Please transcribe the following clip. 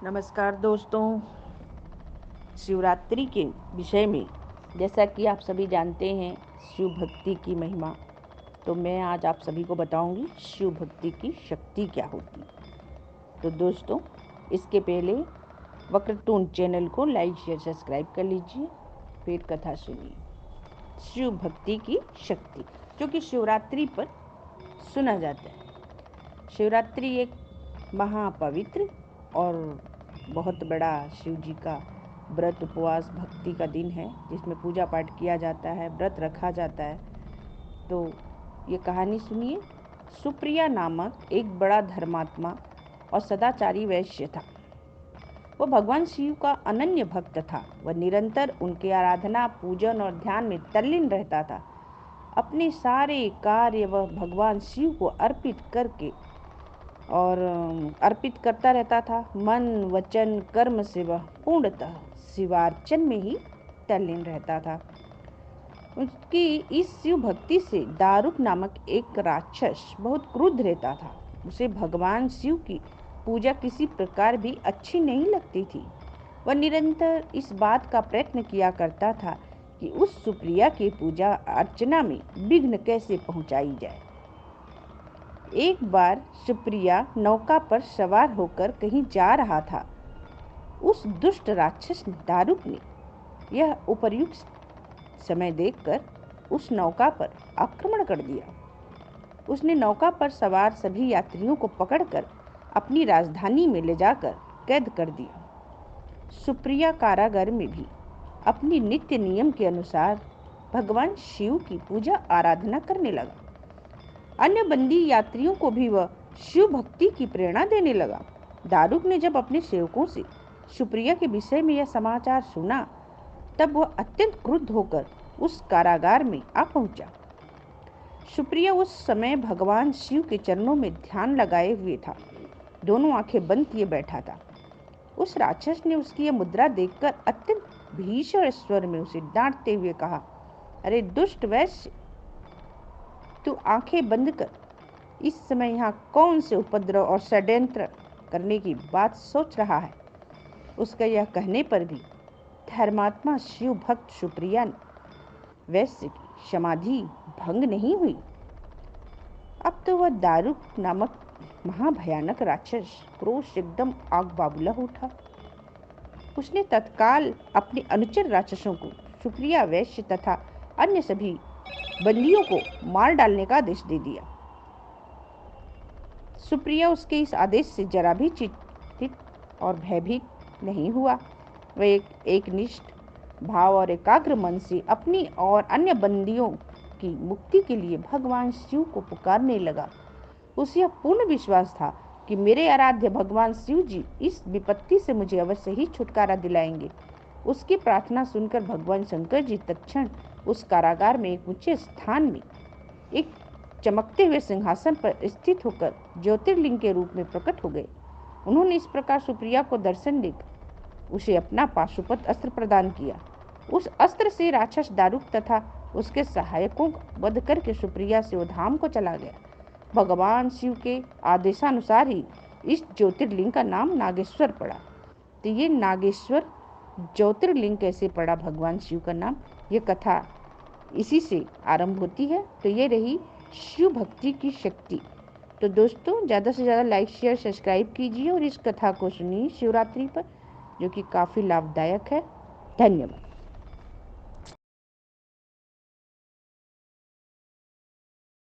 नमस्कार दोस्तों। शिवरात्रि के विषय में जैसा कि आप सभी जानते हैं शिव भक्ति की महिमा, तो मैं आज आप सभी को बताऊंगी शिव भक्ति की शक्ति क्या होती। तो दोस्तों, इसके पहले वक्रतुंड चैनल को लाइक शेयर सब्सक्राइब कर लीजिए, फिर कथा सुनिए। शिव भक्ति की शक्ति जो कि शिवरात्रि पर सुना जाता है। शिवरात्रि एक महापवित्र और बहुत बड़ा शिव जी का व्रत उपवास भक्ति का दिन है, जिसमें पूजा पाठ किया जाता है, व्रत रखा जाता है। तो ये कहानी सुनिए। सुप्रिया नामक एक बड़ा धर्मात्मा और सदाचारी वैश्य था। वह भगवान शिव का अनन्य भक्त था। वह निरंतर उनकी आराधना, पूजन और ध्यान में तल्लीन रहता था। अपने सारे कार्य वह भगवान शिव को अर्पित करता रहता था। मन वचन कर्म से वह पूर्णतः शिवार्चन में ही तल्लीन रहता था। उसकी इस शिव भक्ति से दारुक नामक एक राक्षस बहुत क्रुद्ध रहता था। उसे भगवान शिव की पूजा किसी प्रकार भी अच्छी नहीं लगती थी। वह निरंतर इस बात का प्रयत्न किया करता था कि उस सुप्रिया की पूजा अर्चना में विघ्न कैसे पहुंचाई जाए। एक बार सुप्रिया नौका पर सवार होकर कहीं जा रहा था। उस दुष्ट राक्षस दारुक ने यह उपयुक्त समय देखकर उस नौका पर आक्रमण कर दिया। उसने नौका पर सवार सभी यात्रियों को पकड़कर अपनी राजधानी में ले जाकर कैद कर दिया। सुप्रिया कारागार में भी अपनी नित्य नियम के अनुसार भगवान शिव की पूजा आराधना करने लगा। अन्य बंदी यात्रियों को भी वह शिव भक्ति की प्रेरणा देने लगा। दारुक ने जब अपने सेवकों से सुप्रिया के विषय में यह समाचार सुना, तब वह अत्यंत क्रुद्ध होकर उस कारागार में आ पहुंचा। सुप्रिया उस समय भगवान शिव के चरणों में ध्यान लगाए हुए था। दोनों आंखें बंद किए बैठा था। उस राक्षस ने उसकी यह मुद्रा देखकर अत्यंत भीषण स्वर में उसे डांटते हुए कहा, अरे दुष्ट वैश्य, तू आंखें बंद कर इस समय यहाँ कौन से उपद्रव और षड्यंत्र करने की बात सोच रहा है। उसका यह कहने पर भी धर्मात्मा शिव भक्त सुप्रिया ने वैश्य की समाधि भंग नहीं हुई। अब तो वह दारुक नामक महाभयानक राक्षस क्रोध से एकदम आग बाबूला उठा। उसने तत्काल अपने अनुचर राक्षसों को सुप्रिया वैश्य तथा अन्य सभी बंदियों को मार डालने का आदेश दे दिया। सुप्रिया उसके इस आदेश से जरा भी चिंतित और भयभीत नहीं हुआ। वह एक निष्ठ भाव और एकाग्र मन से अपनी और अन्य बंदियों की मुक्ति के लिए भगवान शिव को पुकारने लगा। उसे यह पूर्ण विश्वास था कि मेरे आराध्य भगवान शिव जी इस विपत्ति से मुझे अवश्य ही छुटकारा दिलाएंगे। उसकी प्रार्थना सुनकर भगवान शंकर जी तत्क्षण उस कारागार में एक ऊंचे स्थान में एक चमकते हुए सिंहासन पर स्थित होकर ज्योतिर्लिंग के रूप में प्रकट हो गए। उन्होंने इस प्रकार सुप्रिया को दर्शन देकर उसे अपना पाशुपत अस्त्र प्रदान किया। उस अस्त्र से राक्षस दारुक तथा उसके सहायकों को वध करके सुप्रिया से धाम को चला गया। भगवान शिव के आदेशानुसार ही इस ज्योतिर्लिंग का नाम नागेश्वर पड़ा। तो ये नागेश्वर ज्योतिर्लिंग कैसे पड़ा भगवान शिव का नाम, ये कथा इसी से आरंभ होती है। तो ये रही शिव भक्ति की शक्ति। तो दोस्तों, ज़्यादा से ज़्यादा लाइक शेयर सब्सक्राइब कीजिए और इस कथा को सुनिए शिवरात्रि पर, जो कि काफ़ी लाभदायक है। धन्यवाद।